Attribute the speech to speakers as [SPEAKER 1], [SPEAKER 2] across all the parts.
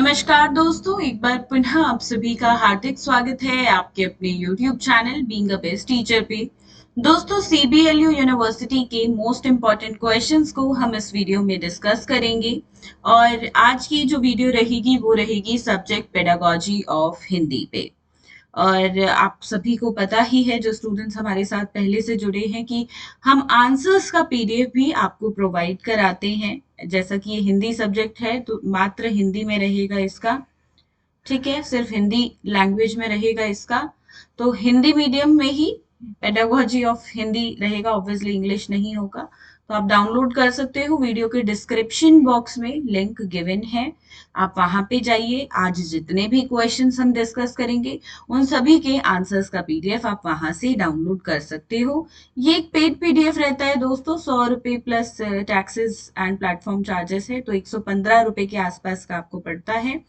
[SPEAKER 1] नमस्कार दोस्तों, एक बार पुनः आप सभी का हार्दिक स्वागत है आपके अपने YouTube channel being a best teacher पे। दोस्तों, सीबीएलयू यूनिवर्सिटी के मोस्ट इम्पॉर्टेंट क्वेश्चंस को हम इस वीडियो में डिस्कस करेंगे और आज की जो वीडियो रहेगी वो रहेगी सब्जेक्ट पेडागोजी ऑफ हिंदी पे। और आप सभी को पता ही है, जो स्टूडेंट्स हमारे साथ पहले से जुड़े हैं, कि हम आंसर्स का पीडीएफ भी आपको प्रोवाइड कराते हैं। जैसा कि ये हिंदी सब्जेक्ट है तो मात्र हिंदी में रहेगा इसका। ठीक है, सिर्फ हिंदी लैंग्वेज में रहेगा इसका। तो हिंदी मीडियम में ही पेडागोजी ऑफ हिंदी रहेगा, ऑब्वियसली इंग्लिश नहीं होगा। तो आप डाउनलोड कर सकते हो, वीडियो के डिस्क्रिप्शन बॉक्स में लिंक गिवन है, आप वहां पे जाइए। आज जितने भी क्वेश्चंस हम डिस्कस करेंगे उन सभी के आंसर्स का पीडीएफ आप वहां से डाउनलोड कर सकते हो। ये एक पेड पीडीएफ रहता है दोस्तों, 100 रुपए plus taxes and platform charges है, तो 115 रुपए के आसपास का आपको पड़ता है।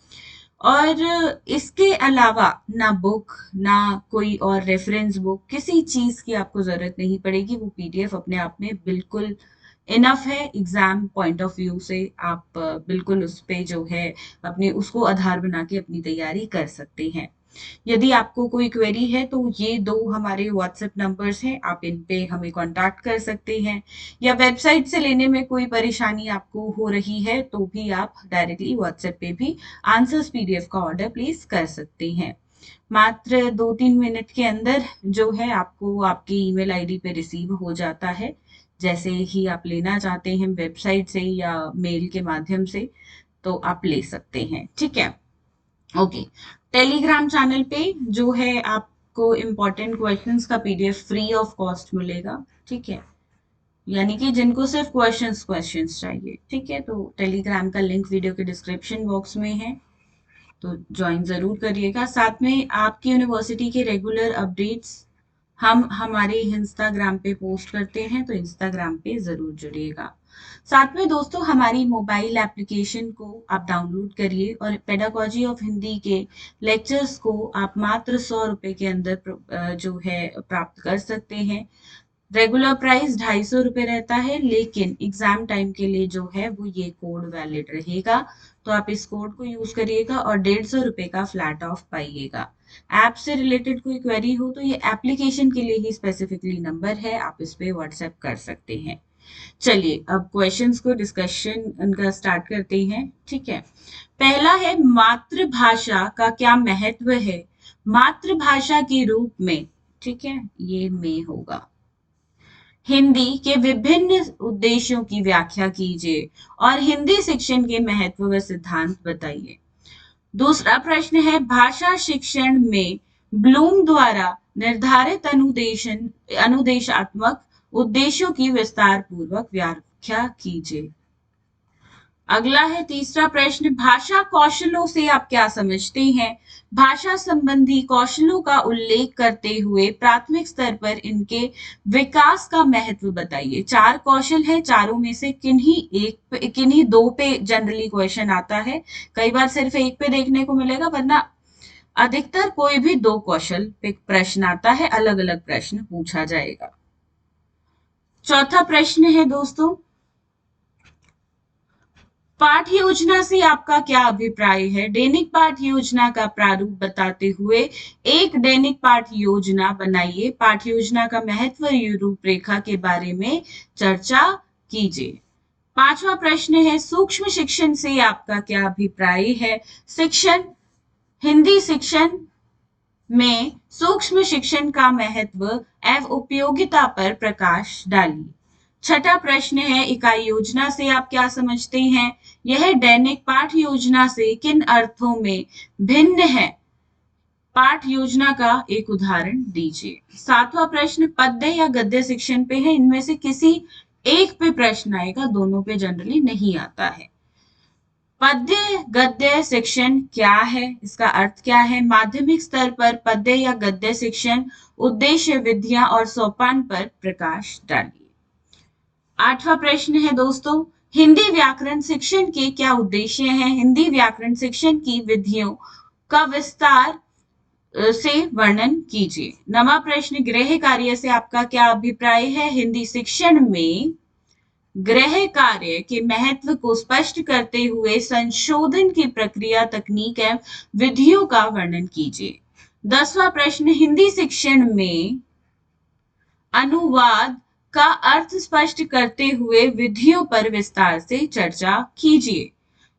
[SPEAKER 1] और इसके अलावा ना बुक, ना कोई और रेफरेंस बुक, किसी चीज की आपको जरूरत नहीं पड़ेगी। वो पीडीएफ अपने आप में बिल्कुल इनफ है। एग्जाम पॉइंट ऑफ व्यू से आप बिल्कुल उस पे जो है अपने उसको आधार बना के अपनी तैयारी कर सकते हैं। यदि आपको कोई क्वेरी है तो ये दो हमारे व्हाट्सएप नंबर्स हैं, आप इन पे हमें कांटेक्ट कर सकते हैं। या वेबसाइट से लेने में कोई परेशानी आपको हो रही है तो भी आप डायरेक्टली व्हाट्सएप पे भी आंसर्स पीडीएफ का ऑर्डर प्लेस कर सकते हैं। मात्र 2-3 मिनट के अंदर जो है आपको आपकी ईमेल आईडी पे रिसीव हो जाता है। जैसे ही आप लेना चाहते हैं वेबसाइट से या मेल के माध्यम से, तो आप ले सकते हैं। ठीक है, ओके। टेलीग्राम चैनल पे जो है आपको इम्पोर्टेंट क्वेश्चंस का पीडीएफ फ्री ऑफ कॉस्ट मिलेगा। ठीक है, यानी कि जिनको सिर्फ क्वेश्चंस क्वेश्चंस चाहिए। ठीक है, तो टेलीग्राम का लिंक वीडियो के डिस्क्रिप्शन बॉक्स में है, तो ज्वाइन जरूर करिएगा। साथ में आपकी यूनिवर्सिटी के रेगुलर अपडेट्स हम हमारे इंस्टाग्राम पे पोस्ट करते हैं, तो इंस्टाग्राम पे जरूर जुड़िएगा। साथ में दोस्तों, हमारी मोबाइल एप्लीकेशन को आप डाउनलोड करिए और पेडागोजी ऑफ हिंदी के लेक्चर्स को आप मात्र 100 रुपए के अंदर जो है प्राप्त कर सकते हैं। रेगुलर प्राइस 250 रुपए रहता है, लेकिन एग्जाम टाइम के लिए जो है वो ये कोड वैलिड रहेगा, तो आप इस कोड को यूज करिएगा और 150 रुपए का फ्लैट ऑफ पाइएगा। ऐप से रिलेटेड कोई क्वेरी हो तो ये एप्लीकेशन के लिए ही स्पेसिफिकली नंबर है, आप इस पे व्हाट्सएप कर सकते हैं। चलिए अब क्वेश्चंस को डिस्कशन उनका स्टार्ट करते हैं। ठीक है, पहला है मातृभाषा का क्या महत्व है मातृभाषा के रूप में। ठीक है, ये में होगा। हिंदी के विभिन्न उद्देश्यों की व्याख्या कीजिए और हिंदी शिक्षण के महत्व व सिद्धांत बताइए। दूसरा प्रश्न है, भाषा शिक्षण में ब्लूम द्वारा निर्धारित अनुदेशात्मक उद्देश्यों की विस्तार पूर्वक व्याख्या कीजिए। अगला है तीसरा प्रश्न, भाषा कौशलों से आप क्या समझते हैं। भाषा संबंधी कौशलों का उल्लेख करते हुए प्राथमिक स्तर पर इनके विकास का महत्व बताइए। 4 कौशल है, चारों में से किन्हीं दो पे जनरली क्वेश्चन आता है। कई बार सिर्फ एक पे देखने को मिलेगा, वरना अधिकतर कोई भी 2 कौशल पे प्रश्न आता है, अलग अलग प्रश्न पूछा जाएगा। चौथा प्रश्न है दोस्तों, पाठ योजना से आपका क्या अभिप्राय है। दैनिक पाठ योजना का प्रारूप बताते हुए एक दैनिक पाठ योजना बनाइए। पाठ योजना का महत्व रूपरेखा के बारे में चर्चा कीजिए। पांचवा प्रश्न है, सूक्ष्म शिक्षण से आपका क्या अभिप्राय है। शिक्षण, हिंदी शिक्षण में सूक्ष्म शिक्षण का महत्व एवं उपयोगिता पर प्रकाश डालिए। छठा प्रश्न है, इकाई योजना से आप क्या समझते हैं। यह दैनिक पाठ योजना से किन अर्थों में भिन्न है। पाठ योजना का एक उदाहरण दीजिए। सातवां प्रश्न पद्य या गद्य शिक्षण पे है, इनमें से किसी एक पे प्रश्न आएगा, दोनों पे जनरली नहीं आता है। पद्य गद्य शिक्षण क्या है, इसका अर्थ क्या है। माध्यमिक स्तर पर पद्य या गद्य शिक्षण, उद्देश्य, विधियां और सोपान पर प्रकाश डालिए। आठवां प्रश्न है दोस्तों, हिंदी व्याकरण शिक्षण के क्या उद्देश्य हैं। हिंदी व्याकरण शिक्षण की विधियों का विस्तार से वर्णन कीजिए। नवा प्रश्न, गृह कार्य से आपका क्या अभिप्राय है। हिंदी शिक्षण में गृह कार्य के महत्व को स्पष्ट करते हुए संशोधन की प्रक्रिया, तकनीक एवं विधियों का वर्णन कीजिए। 10वां प्रश्न, हिंदी शिक्षण में अनुवाद का अर्थ स्पष्ट करते हुए विधियों पर विस्तार से चर्चा कीजिए।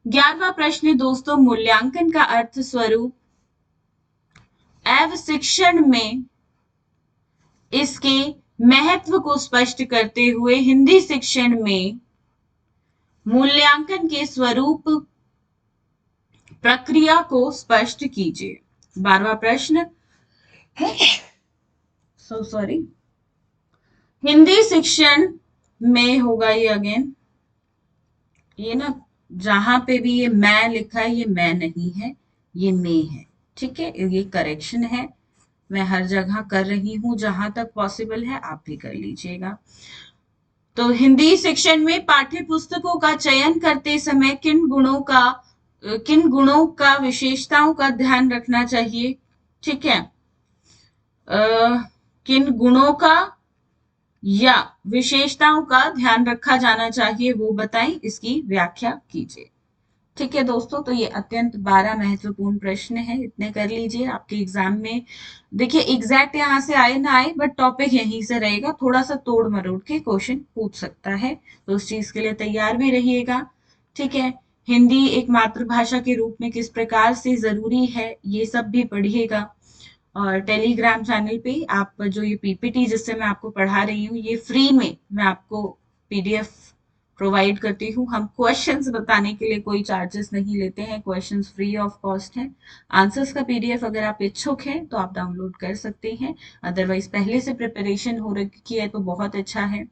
[SPEAKER 1] 11वां प्रश्न दोस्तों, मूल्यांकन का अर्थ, स्वरूप एवं शिक्षण में इसके महत्व को स्पष्ट करते हुए हिंदी शिक्षण में मूल्यांकन के स्वरूप, प्रक्रिया को स्पष्ट कीजिए। 12वां प्रश्न, सॉरी, हिंदी शिक्षण में होगा ये अगेन, ये ना जहां पे भी ये मैं लिखा है ये मैं नहीं है, ये मैं है, ठीक है, ये करेक्शन है, मैं हर जगह कर रही हूं, जहां तक पॉसिबल है आप भी कर लीजिएगा। तो हिंदी शिक्षण में पाठ्य पुस्तकों का चयन करते समय किन गुणों का, विशेषताओं का ध्यान रखना चाहिए, ठीक है, किन गुणों का या विशेषताओं का ध्यान रखा जाना चाहिए वो बताएं, इसकी व्याख्या कीजिए। ठीक है दोस्तों, तो ये अत्यंत 12 महत्वपूर्ण प्रश्न है, इतने कर लीजिए। आपके एग्जाम में देखिए एग्जैक्ट यहाँ से आए ना आए, बट टॉपिक यहीं से रहेगा, थोड़ा सा तोड़ मरोड़ के क्वेश्चन पूछ सकता है, तो उस चीज के लिए तैयार भी रहिएगा। ठीक है, हिंदी एक मातृभाषा के रूप में किस प्रकार से जरूरी है ये सब भी पढ़िएगा। और टेलीग्राम चैनल पे आप जो ये पीपीटी जिससे मैं आपको पढ़ा रही हूँ, ये फ्री में मैं आपको पीडीएफ प्रोवाइड करती हूँ। हम क्वेश्चंस बताने के लिए कोई चार्जेस नहीं लेते हैं, क्वेश्चंस फ्री ऑफ कॉस्ट है। आंसर्स का पीडीएफ अगर आप इच्छुक हैं तो आप डाउनलोड कर सकते हैं, अदरवाइज पहले से प्रिपरेशन हो रखी है तो बहुत अच्छा है।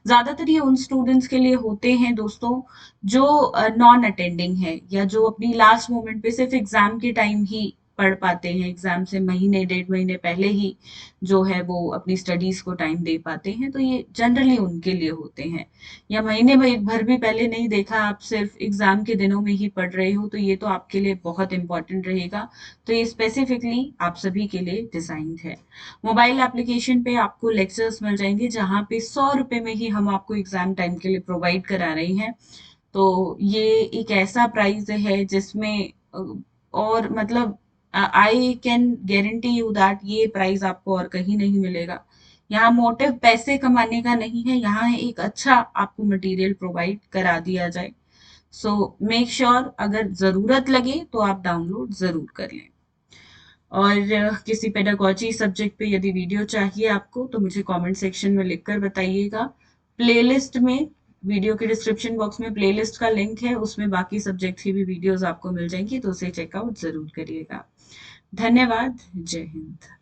[SPEAKER 1] ज्यादातर ये उन स्टूडेंट्स के लिए होते हैं दोस्तों जो नॉन अटेंडिंग है, या जो अपनी लास्ट मोमेंट पे सिर्फ एग्जाम के टाइम ही पढ़ पाते हैं, एग्जाम से महीने 1.5 महीने पहले ही जो है वो अपनी स्टडीज को टाइम दे पाते हैं, तो ये जनरली उनके लिए होते हैं। या महीने भर भी पहले नहीं देखा, आप सिर्फ एग्जाम के दिनों में ही पढ़ रहे हो, तो ये तो आपके लिए बहुत इंपॉर्टेंट रहेगा। तो ये स्पेसिफिकली आप सभी के लिए डिजाइंड है। मोबाइल एप्लीकेशन पे आपको लेक्चर्स मिल जाएंगे, जहाँ पे 100 रुपए में ही हम आपको एग्जाम टाइम के लिए प्रोवाइड करा रहे हैं। तो ये एक ऐसा प्राइस है जिसमें और मतलब I can guarantee you that ये प्राइस आपको और कहीं नहीं मिलेगा। यहाँ मोटिव पैसे कमाने का नहीं है, यहाँ है एक अच्छा आपको मटेरियल प्रोवाइड करा दिया जाए। सो मेक श्योर अगर जरूरत लगे तो आप डाउनलोड जरूर कर लें। और किसी पेडागोजी सब्जेक्ट पे यदि वीडियो चाहिए आपको तो मुझे कमेंट सेक्शन में लिखकर बताइएगा। प्लेलिस्ट में, वीडियो के डिस्क्रिप्शन बॉक्स में प्लेलिस्ट का लिंक है, उसमें बाकी सब्जेक्ट की भी वीडियोस आपको मिल जाएंगी, तो उसे चेकआउट जरूर करिएगा। धन्यवाद, जय हिंद।